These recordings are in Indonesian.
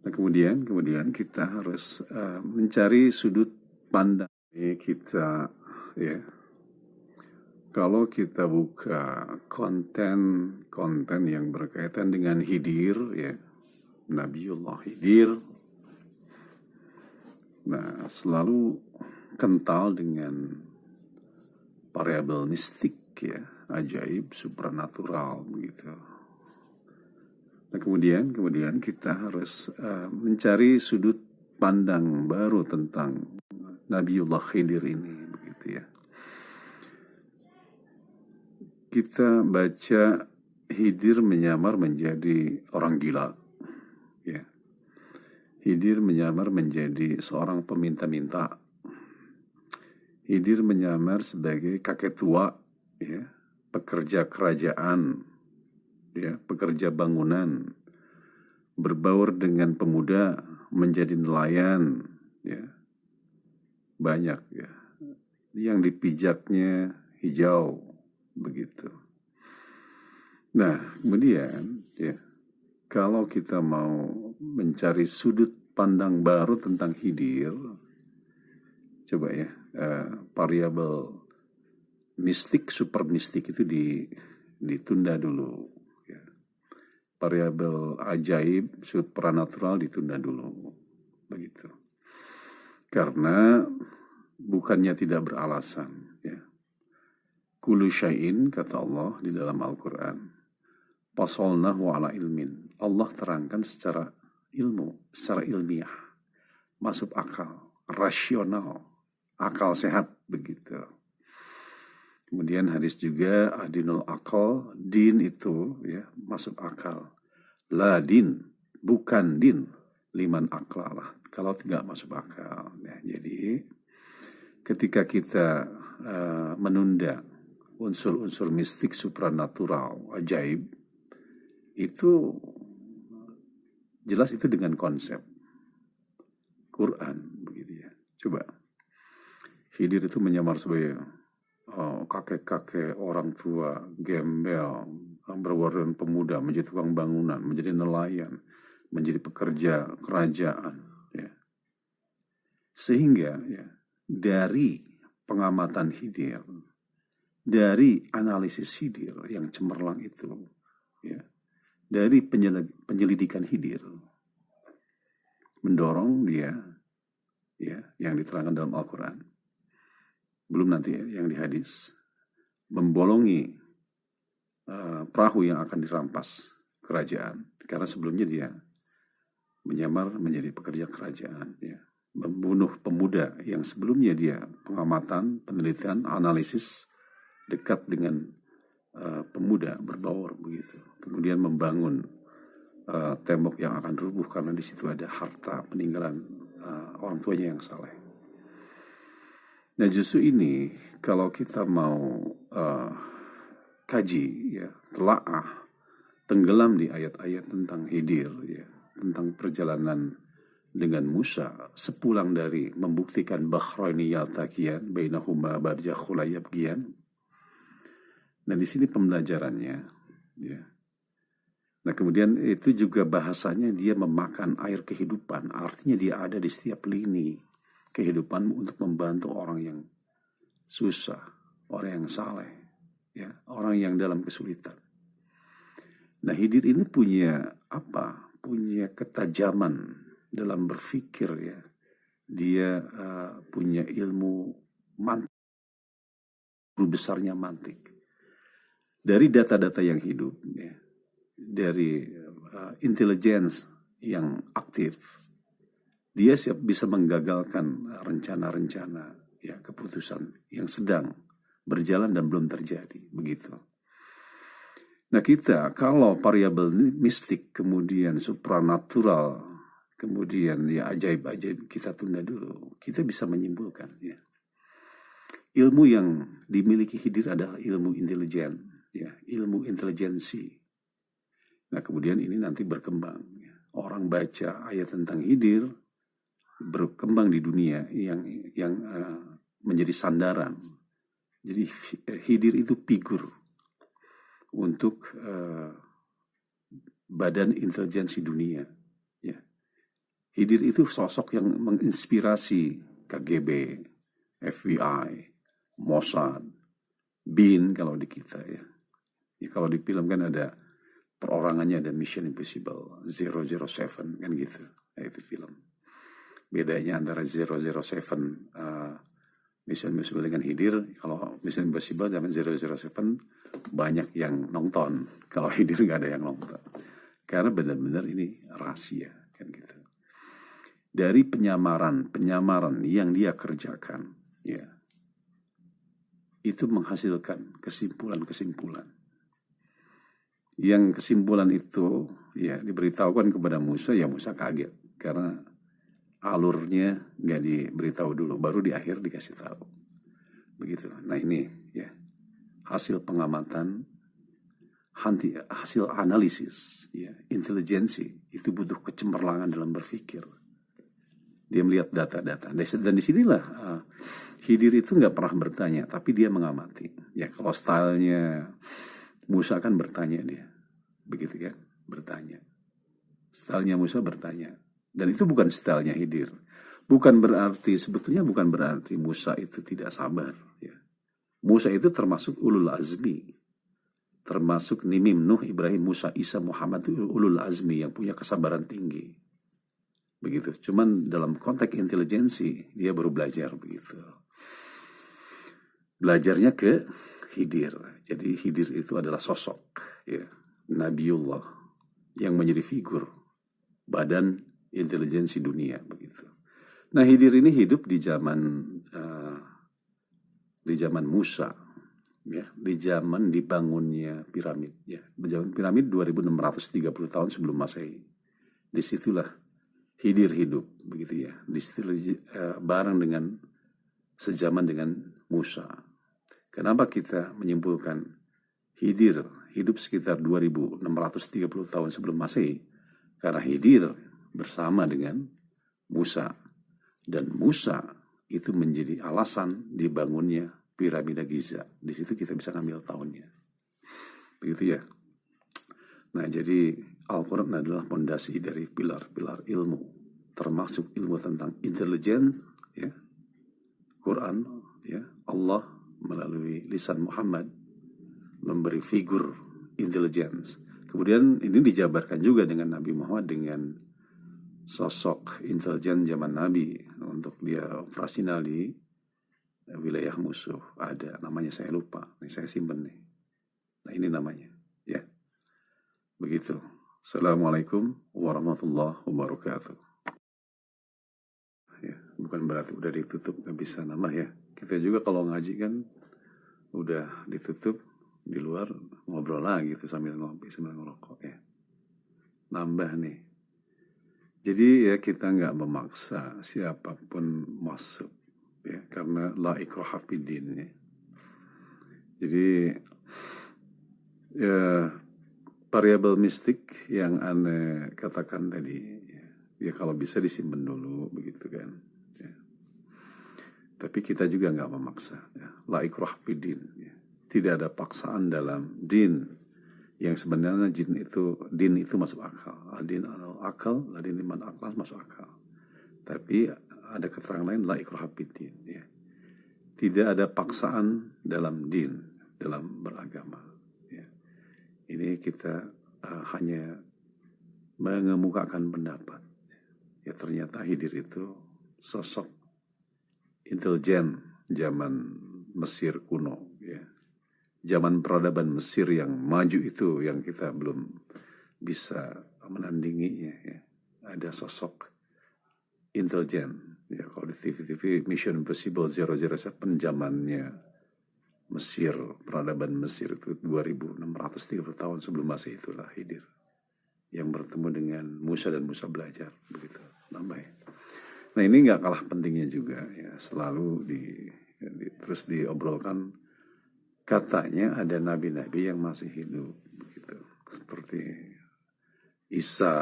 Nah, kemudian kita harus mencari sudut pandang kita, ya. Kalau kita buka konten yang berkaitan dengan Khidir, ya, Nabiullah Khidir, nah selalu kental dengan variabel mistik, ya, ajaib, supranatural, begitu. Nah, kemudian kita harus mencari sudut pandang baru tentang Nabiullah Khidir ini, begitu ya. Kita baca Khidir menyamar menjadi orang gila, ya. Khidir menyamar menjadi seorang peminta-minta. Khidir menyamar sebagai kakek tua, ya, pekerja kerajaan, ya, pekerja bangunan, berbaur dengan pemuda menjadi nelayan, ya, banyak, ya, yang dipijaknya hijau, begitu. Nah, kemudian, ya, kalau kita mau mencari sudut pandang baru tentang Khidir, coba ya, variabel mistik, super mistik itu ditunda dulu, ya. Variabel ajaib, supranatural ditunda dulu, begitu. Karena bukannya tidak beralasan, ya. Kullu syai'in, kata Allah di dalam Al-Quran, fasolnahu ala ilmin. Allah terangkan secara ilmu, secara ilmiah, masuk akal, rasional, akal sehat, begitu. Kemudian hadis juga adinul akal, din itu, ya, masuk akal. La din, bukan din, liman aklalah, kalau tidak masuk akal. Nah, jadi ketika kita menunda unsur-unsur mistik, supranatural, ajaib, itu jelas itu dengan konsep Quran, begitu ya. Coba Khidir itu menyamar sebagai kakek-kakek orang tua, gembel, berbaur dengan pemuda, menjadi tukang bangunan, menjadi nelayan, menjadi pekerja kerajaan, ya. Sehingga, ya, dari pengamatan Khidir, dari analisis Khidir yang cemerlang itu, ya, dari penyelidikan Khidir, mendorong dia, ya, yang diterangkan dalam Al-Quran, belum nanti, ya, yang di hadis, membolongi perahu yang akan dirampas kerajaan, karena sebelumnya dia menyamar menjadi pekerja kerajaan, ya, membunuh pemuda yang sebelumnya dia pengamatan, penelitian, analisis dekat dengan pemuda, berbaur, begitu. Kemudian membangun tembok yang akan rubuh karena di situ ada harta peninggalan orang tuanya yang saleh. Nah, justru ini kalau kita mau kaji, ya, telaah, tenggelam di ayat-ayat tentang Khidir, ya, tentang perjalanan dengan Musa sepulang dari membuktikan bahraini yaltaqiyan bainahuma barzakhun la yabghiyan. Nah, di sini pembelajarannya, ya. Nah, kemudian itu juga bahasanya dia memakan air kehidupan, artinya dia ada di setiap lini kehidupan untuk membantu orang yang susah, orang yang saleh, ya, orang yang dalam kesulitan. Nah, Khidir ini punya apa? Punya ketajaman dalam berpikir, ya. Dia punya ilmu mantik, guru besarnya mantik. Dari data-data yang hidup, ya, dari intelligence yang aktif, dia siap bisa menggagalkan rencana-rencana, ya, keputusan yang sedang berjalan dan belum terjadi, begitu. Nah, kita kalau variabel mistik, kemudian supranatural, kemudian, ya, ajaib-ajaib kita tunda dulu, kita bisa menyimpulkan, ya, ilmu yang dimiliki Khidir adalah ilmu intelijen, ya, ilmu intelijensi. Nah, kemudian ini nanti berkembang, ya. Orang baca ayat tentang Khidir, berkembang di dunia yang menjadi sandaran. Jadi Khidir itu figur untuk badan intelijensi dunia, ya. Khidir itu sosok yang menginspirasi KGB, FBI, Mossad, BIN kalau di kita ya. Ya kalau di film kan ada perorangannya, ada Mission Impossible 007 kan gitu. Ya, itu film. Bedanya antara 007 Mission Impossible dengan Khidir, kalau Mission Impossible zaman 007 banyak yang nonton, kalau Khidir nggak ada yang nonton. Karena benar-benar ini rahasia kan gitu. Dari penyamaran yang dia kerjakan, ya, itu menghasilkan kesimpulan-kesimpulan. Yang kesimpulan itu, ya, diberitahukan kepada Musa, ya Musa kaget karena alurnya nggak diberitahu dulu, baru di akhir dikasih tahu. Begitu. Nah ini, ya, hasil pengamatan, hasil analisis, ya, intelijensi itu butuh kecemerlangan dalam berpikir. Dia melihat data-data. Dan disinilah Khidir itu nggak pernah bertanya, tapi dia mengamati. Ya kalau stylenya Musa kan bertanya dia, begitu kan, bertanya. Stylenya Musa bertanya. Dan itu bukan stylenya Khidir. Sebetulnya bukan berarti Musa itu tidak sabar. Ya. Musa itu termasuk ulul azmi. Termasuk Nimim, Nuh, Ibrahim, Musa, Isa, Muhammad itu ulul azmi yang punya kesabaran tinggi. Begitu. Cuman dalam konteks intelijensi dia baru belajar begitu. Belajarnya ke Khidir. Jadi Khidir itu adalah sosok, ya, Nabiullah yang menjadi figur badan intelijensi dunia begitu. Nah Khidir ini hidup di zaman Musa, ya, di zaman dibangunnya piramid, ya, zaman piramid 2630 tahun sebelum Masehi. Disitulah Khidir hidup begitu ya, bareng dengan sejaman dengan Musa. Kenapa kita menyimpulkan Khidir hidup sekitar 2630 tahun sebelum Masehi? Karena Khidir bersama dengan Musa, dan Musa itu menjadi alasan dibangunnya piramida Giza. Di situ kita bisa ambil tahunnya. Begitu ya. Nah, jadi Al-Quran adalah fondasi dari pilar-pilar ilmu, termasuk ilmu tentang intelijen, ya. Quran, ya, Allah melalui lisan Muhammad memberi figur intelligence. Kemudian ini dijabarkan juga dengan Nabi Muhammad dengan sosok intelijen zaman Nabi untuk dia operasional di wilayah musuh. Ada namanya, saya lupa. Ini saya simpen nih. Nah ini namanya, ya. Begitu. Assalamualaikum warahmatullahi wabarakatuh. Ya, bukan berarti udah ditutup nggak bisa nambah ya. Kita juga kalau ngaji kan udah ditutup, di luar ngobrol lagi gitu sambil ngopi sambil ngerokok ya. Nambah nih. Jadi ya kita nggak memaksa siapapun masuk ya, karena la ikraha fiddin ya. Jadi ya, variabel mistik yang aneh katakan tadi ya kalau bisa disimpan dulu begitu kan ya. Tapi kita juga nggak memaksa ya. La ikrah fiddin ya. Tidak ada paksaan dalam din, yang sebenarnya din itu masuk akal. Din akal, din iman akal masuk akal. Tapi ada keterangan lain la ikrah fiddin ya. Tidak ada paksaan dalam din, dalam beragama ya. Ini kita hanya mengemukakan pendapat. Ya ternyata Khidir itu sosok intelijen zaman Mesir kuno ya. Zaman peradaban Mesir yang maju itu yang kita belum bisa menandinginya ya. Ada sosok intelijen ya, kalau di TV Mission Impossible 007 zamannya Mesir, peradaban Mesir itu 2630 tahun sebelum Masehi, itulah Khidir yang bertemu dengan Musa dan Musa belajar begitu. Nambah ya. Nah ini nggak kalah pentingnya juga ya, selalu terus diobrolkan. Katanya ada nabi-nabi yang masih hidup begitu, seperti Isa,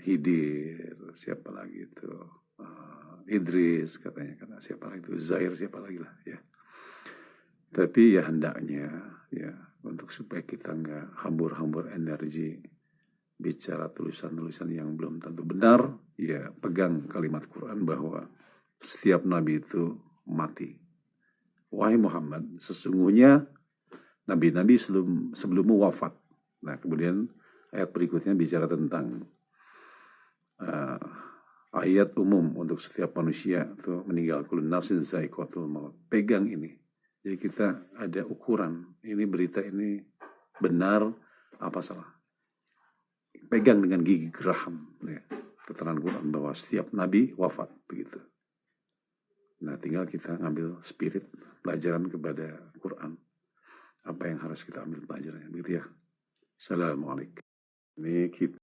Khidir, siapa lagi itu, Idris katanya, siapa lagi itu, Zair, siapa lagi lah ya. Tapi ya hendaknya ya untuk supaya kita nggak hambur-hambur energi bicara tulisan-tulisan yang belum tentu benar, ya pegang kalimat Quran bahwa setiap nabi itu mati. Wahai Muhammad, sesungguhnya nabi-nabi sebelummu wafat. Nah, kemudian ayat berikutnya bicara tentang ayat umum untuk setiap manusia itu meninggal, kullu nafsin za'iqatul maut. Pegang ini. Jadi kita ada ukuran. Ini berita ini benar apa salah. Pegang dengan gigi geraham, ya. Keterangan Quran bahwa setiap nabi wafat begitu. Nah, tinggal kita ngambil spirit pelajaran kepada Quran. Apa yang harus kita ambil pelajarannya, begitu ya. Assalamualaikum. Ini kita